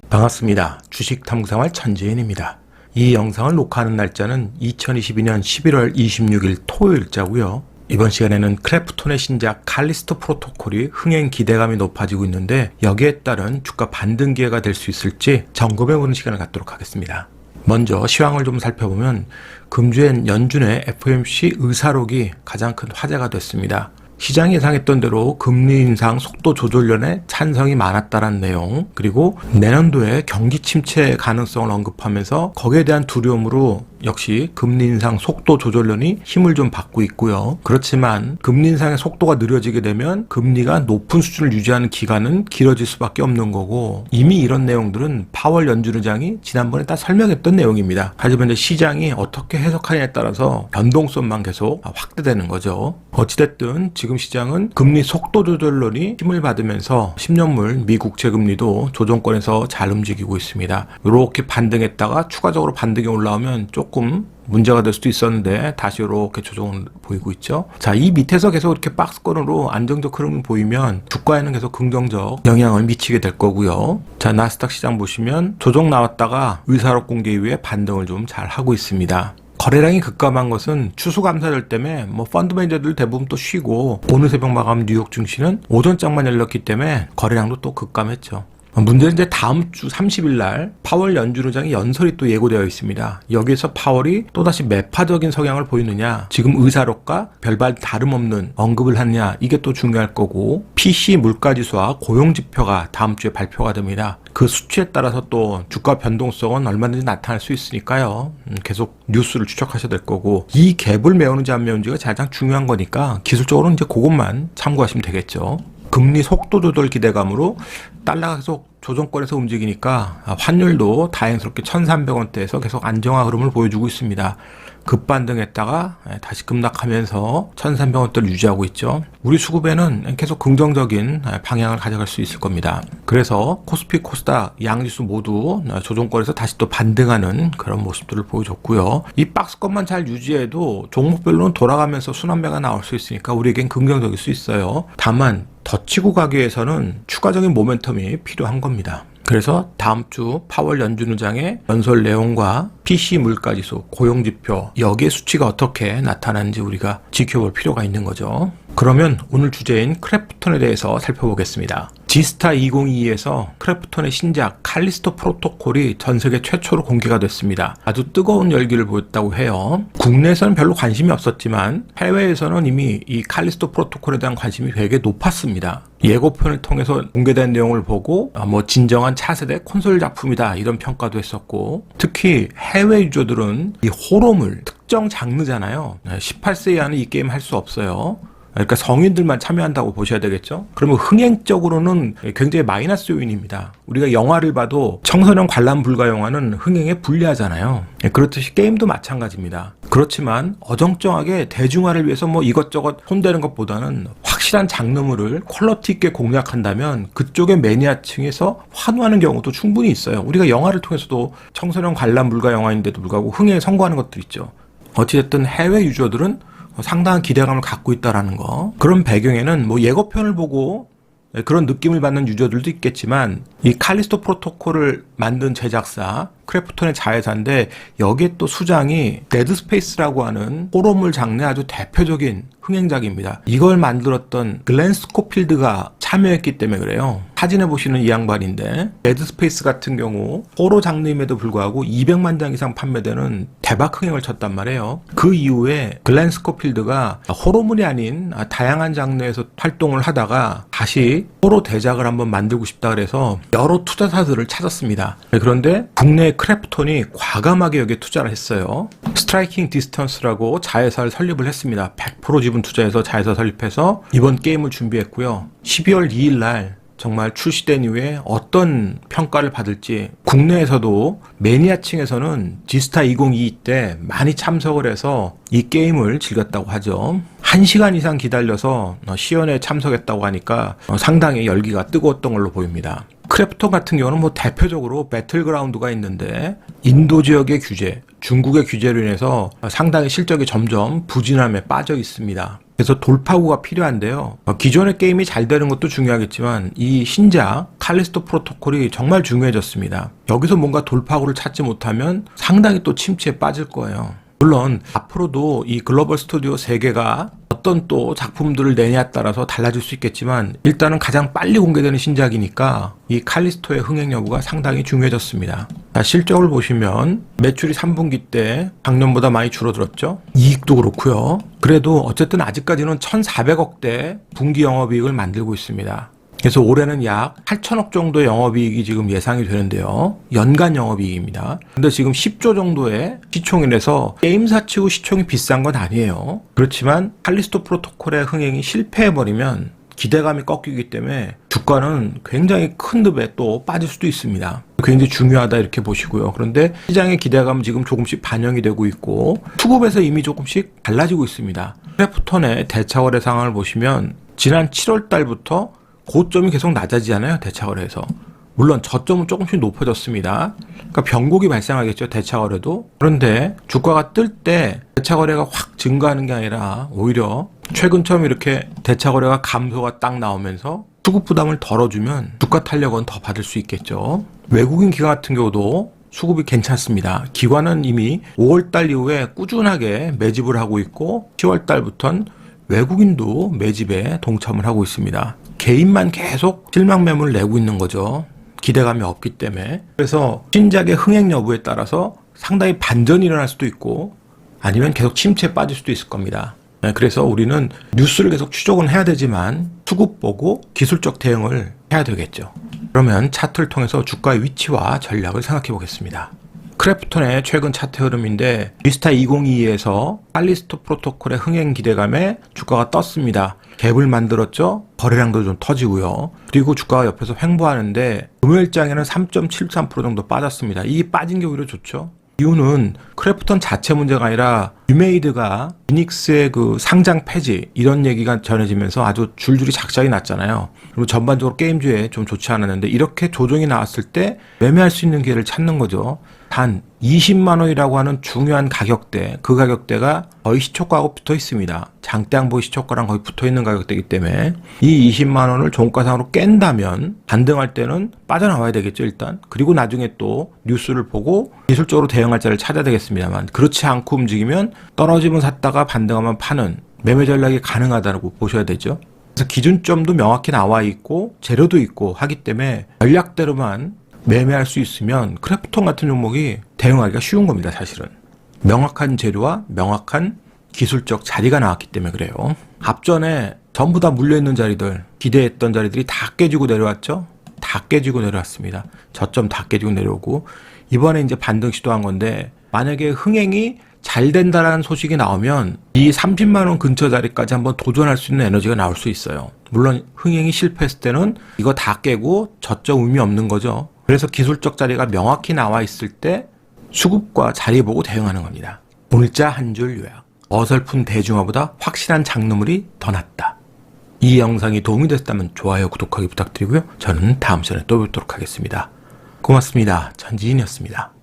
반갑습니다. 주식탐구생활 천지인입니다. 이 영상을 녹화하는 날짜는 2022년 11월 26일 토요일자고요. 이번 시간에는 크래프톤의 신작 칼리스토 프로토콜이 흥행 기대감이 높아지고 있는데 여기에 따른 주가 반등 기회가 될 수 있을지 점검해보는 시간을 갖도록 하겠습니다. 먼저 시황을 좀 살펴보면 금주엔 연준의 FOMC 의사록이 가장 큰 화제가 됐습니다. 시장이 예상했던 대로 금리 인상 속도 조절론에 찬성이 많았다는 내용, 그리고 내년도에 경기 침체 가능성을 언급하면서 거기에 대한 두려움으로 역시 금리 인상 속도 조절론이 힘을 좀 받고 있고요. 그렇지만 금리 인상의 속도가 느려지게 되면 금리가 높은 수준을 유지하는 기간은 길어질 수밖에 없는 거고, 이미 이런 내용들은 파월 연준 의장이 지난번에 다 설명했던 내용입니다. 하지만 이제 시장이 어떻게 해석하느냐에 따라서 변동성만 계속 확대되는 거죠. 어찌됐든 지금 시장은 금리 속도 조절론이 힘을 받으면서 10년물 미 국채 금리도 조정권에서 잘 움직이고 있습니다. 이렇게 반등했다가 추가적으로 반등이 올라오면 조금 문제가 될 수도 있었는데 다시 이렇게 조정을 보이고 있죠. 자, 이 밑에서 계속 이렇게 박스권으로 안정적 흐름을 보이면 주가에는 계속 긍정적 영향을 미치게 될 거고요. 자, 나스닥 시장 보시면 조정 나왔다가 의사록 공개 이후에 반등을 좀 잘 하고 있습니다. 거래량이 급감한 것은 추수감사절 때문에 펀드 매니저들 대부분 또 쉬고, 오늘 새벽 마감 뉴욕 증시는 오전장만 열렸기 때문에 거래량도 또 급감했죠. 문제는 이제 다음 주 30일 날 파월 연준 의장의 연설이 또 예고되어 있습니다. 여기에서 파월이 또다시 매파적인 성향을 보이느냐, 지금 의사록과 별반 다름없는 언급을 하느냐, 이게 또 중요할 거고, PC 물가지수와 고용지표가 다음 주에 발표가 됩니다. 그 수치에 따라서 또 주가 변동성은 얼마든지 나타날 수 있으니까요. 계속 뉴스를 추적하셔야 될 거고, 이 갭을 메우는지 안 메우는지가 가장 중요한 거니까 기술적으로는 이제 그것만 참고하시면 되겠죠. 금리 속도 조절 기대감으로 달러가 계속 조정권에서 움직이니까 환율도 다행스럽게 1,300원대에서 계속 안정화 흐름을 보여주고 있습니다. 급반등했다가 다시 급락하면서 1,300원대를 유지하고 있죠. 우리 수급에는 계속 긍정적인 방향을 가져갈 수 있을 겁니다. 그래서 코스피, 코스닥 양지수 모두 조정권에서 다시 또 반등하는 그런 모습들을 보여줬고요. 이 박스권만 잘 유지해도 종목별로는 돌아가면서 순환매가 나올 수 있으니까 우리에겐 긍정적일 수 있어요. 다만 더 치고 가기 위해서는 추가적인 모멘텀이 필요한 겁니다. 그래서 다음 주 파월 연준 의장의 연설 내용과 PC 물가지수, 고용지표, 여기에 수치가 어떻게 나타나는지 우리가 지켜볼 필요가 있는 거죠. 그러면 오늘 주제인 크래프톤에 대해서 살펴보겠습니다. 지스타 2022에서 크래프톤의 신작 칼리스토 프로토콜이 전 세계 최초로 공개가 됐습니다. 아주 뜨거운 열기를 보였다고 해요. 국내에서는 별로 관심이 없었지만 해외에서는 이미 이 칼리스토 프로토콜에 대한 관심이 되게 높았습니다. 예고편을 통해서 공개된 내용을 보고 진정한 차세대 콘솔 작품이다, 이런 평가도 했었고, 특히 해외 유저들은 이 호러물 특정 장르잖아요. 18세 이하는 이 게임 할 수 없어요. 그러니까 성인들만 참여한다고 보셔야 되겠죠. 그러면 흥행적으로는 굉장히 마이너스 요인입니다. 우리가 영화를 봐도 청소년 관람 불가 영화는 흥행에 불리하잖아요. 그렇듯이 게임도 마찬가지입니다. 그렇지만 어정쩡하게 대중화를 위해서 이것저것 손대는 것보다는 확실한 장르물을 퀄리티 있게 공략한다면 그쪽의 매니아층에서 환호하는 경우도 충분히 있어요. 우리가 영화를 통해서도 청소년 관람 불가 영화인데도 불구하고 흥행에 성공하는 것들 있죠. 어찌됐든 해외 유저들은 상당한 기대감을 갖고 있다라는 거. 그런 배경에는 예고편을 보고 그런 느낌을 받는 유저들도 있겠지만, 이 칼리스토 프로토콜을 만든 제작사 크래프톤의 자회사인데 여기에 또 수장이 데드 스페이스라고 하는 호러물 장르의 아주 대표적인 흥행작입니다. 이걸 만들었던 글렌 스코필드가 참여했기 때문에 그래요. 사진에 보시는 이 양반인데, 데드 스페이스 같은 경우 호러 장르임에도 불구하고 200만 장 이상 판매되는 대박 흥행을 쳤단 말이에요. 그 이후에 글렌 스코필드가 호러물이 아닌 다양한 장르에서 활동을 하다가 다시 호러 대작을 한번 만들고 싶다 그래서 여러 투자사들을 찾았습니다. 그런데 국내 크래프톤이 과감하게 여기에 투자를 했어요. 스트라이킹 디스턴스라고 자회사를 설립을 했습니다. 100% 지분 투자해서 자회사 설립해서 이번 게임을 준비했고요. 12월 2일 날 정말 출시된 이후에 어떤 평가를 받을지, 국내에서도 매니아층에서는 지스타 2022 때 많이 참석을 해서 이 게임을 즐겼다고 하죠. 1시간 이상 기다려서 시연에 참석했다고 하니까 상당히 열기가 뜨거웠던 걸로 보입니다. 크래프톤 같은 경우는 대표적으로 배틀그라운드가 있는데, 인도 지역의 규제, 중국의 규제로 인해서 상당히 실적이 점점 부진함에 빠져 있습니다. 그래서 돌파구가 필요한데요. 기존의 게임이 잘 되는 것도 중요하겠지만 이 신작 칼리스토 프로토콜이 정말 중요해졌습니다. 여기서 뭔가 돌파구를 찾지 못하면 상당히 또 침체에 빠질 거예요. 물론 앞으로도 이 글로벌 스튜디오 세계가 어떤 또 작품들을 내냐에 따라서 달라질 수 있겠지만 일단은 가장 빨리 공개되는 신작이니까 이 칼리스토의 흥행 여부가 상당히 중요해졌습니다. 자, 실적을 보시면 매출이 3분기 때 작년보다 많이 줄어들었죠. 이익도 그렇고요. 그래도 어쨌든 아직까지는 1,400억대 분기 영업이익을 만들고 있습니다. 그래서 올해는 약 8천억 정도의 영업이익이 지금 예상이 되는데요. 연간 영업이익입니다. 근데 지금 10조 정도의 시총이라서 게임사 치고 시총이 비싼 건 아니에요. 그렇지만 칼리스토 프로토콜의 흥행이 실패해버리면 기대감이 꺾이기 때문에 주가는 굉장히 큰 늪에 또 빠질 수도 있습니다. 굉장히 중요하다 이렇게 보시고요. 그런데 시장의 기대감은 지금 조금씩 반영이 되고 있고 수급에서 이미 조금씩 달라지고 있습니다. 크래프톤의 대차거래 상황을 보시면 지난 7월 달부터 고점이 계속 낮아지잖아요. 대차거래에서. 물론 저점은 조금씩 높아졌습니다. 그러니까 변곡이 발생하겠죠. 대차거래도. 그런데 주가가 뜰 때 대차거래가 확 증가하는 게 아니라 오히려 최근처럼 이렇게 대차거래가 감소가 딱 나오면서 수급 부담을 덜어주면 주가 탄력은 더 받을 수 있겠죠. 외국인 기관 같은 경우도 수급이 괜찮습니다. 기관은 이미 5월달 이후에 꾸준하게 매집을 하고 있고 10월달부터는 외국인도 매집에 동참을 하고 있습니다. 개인만 계속 실망 매물을 내고 있는 거죠. 기대감이 없기 때문에. 그래서 신작의 흥행 여부에 따라서 상당히 반전이 일어날 수도 있고 아니면 계속 침체에 빠질 수도 있을 겁니다. 그래서 우리는 뉴스를 계속 추적은 해야 되지만 수급 보고 기술적 대응을 해야 되겠죠. 그러면 차트를 통해서 주가의 위치와 전략을 생각해 보겠습니다. 크래프톤의 최근 차트 흐름인데 비스타 2022에서 칼리스토 프로토콜의 흥행 기대감에 주가가 떴습니다. 갭을 만들었죠. 거래량도 좀 터지고요. 그리고 주가가 옆에서 횡보하는데 금요일장에는 3.73% 정도 빠졌습니다. 이게 빠진 게 오히려 좋죠. 이유는 크래프톤 자체 문제가 아니라 유메이드가 유닉스의 그 상장 폐지 이런 얘기가 전해지면서 아주 줄줄이 작작이 났잖아요. 그리고 전반적으로 게임주에 좀 좋지 않았는데 이렇게 조정이 나왔을 때 매매할 수 있는 기회를 찾는 거죠. 단 20만 원이라고 하는 중요한 가격대, 그 가격대가 거의 시초가하고 붙어 있습니다. 장대항복 시초가랑 거의 붙어 있는 가격대이기 때문에 이 20만 원을 종가상으로 깬다면 반등할 때는 빠져나와야 되겠죠, 일단. 그리고 나중에 또 뉴스를 보고 기술적으로 대응할 자를 찾아야 되겠습니다만 그렇지 않고 움직이면 떨어지면 샀다가 반등하면 파는 매매 전략이 가능하다고 보셔야 되죠. 그래서 기준점도 명확히 나와 있고 재료도 있고 하기 때문에 전략대로만 매매할 수 있으면 크래프톤 같은 종목이 대응하기가 쉬운 겁니다. 사실은 명확한 재료와 명확한 기술적 자리가 나왔기 때문에 그래요. 앞전에 전부 다 물려있는 자리들, 기대했던 자리들이 다 깨지고 내려왔죠. 다 깨지고 내려왔습니다. 저점 다 깨지고 내려오고 이번에 이제 반등 시도한 건데 만약에 흥행이 잘 된다라는 소식이 나오면 이 30만 원 근처 자리까지 한번 도전할 수 있는 에너지가 나올 수 있어요. 물론 흥행이 실패했을 때는 이거 다 깨고 저점 의미 없는 거죠. 그래서 기술적 자리가 명확히 나와 있을 때 수급과 자리 보고 대응하는 겁니다. 오늘자 한 줄 요약. 어설픈 대중화보다 확실한 장르물이 더 낫다. 이 영상이 도움이 됐다면 좋아요, 구독하기 부탁드리고요. 저는 다음 시간에 또 뵙도록 하겠습니다. 고맙습니다. 전지인이었습니다.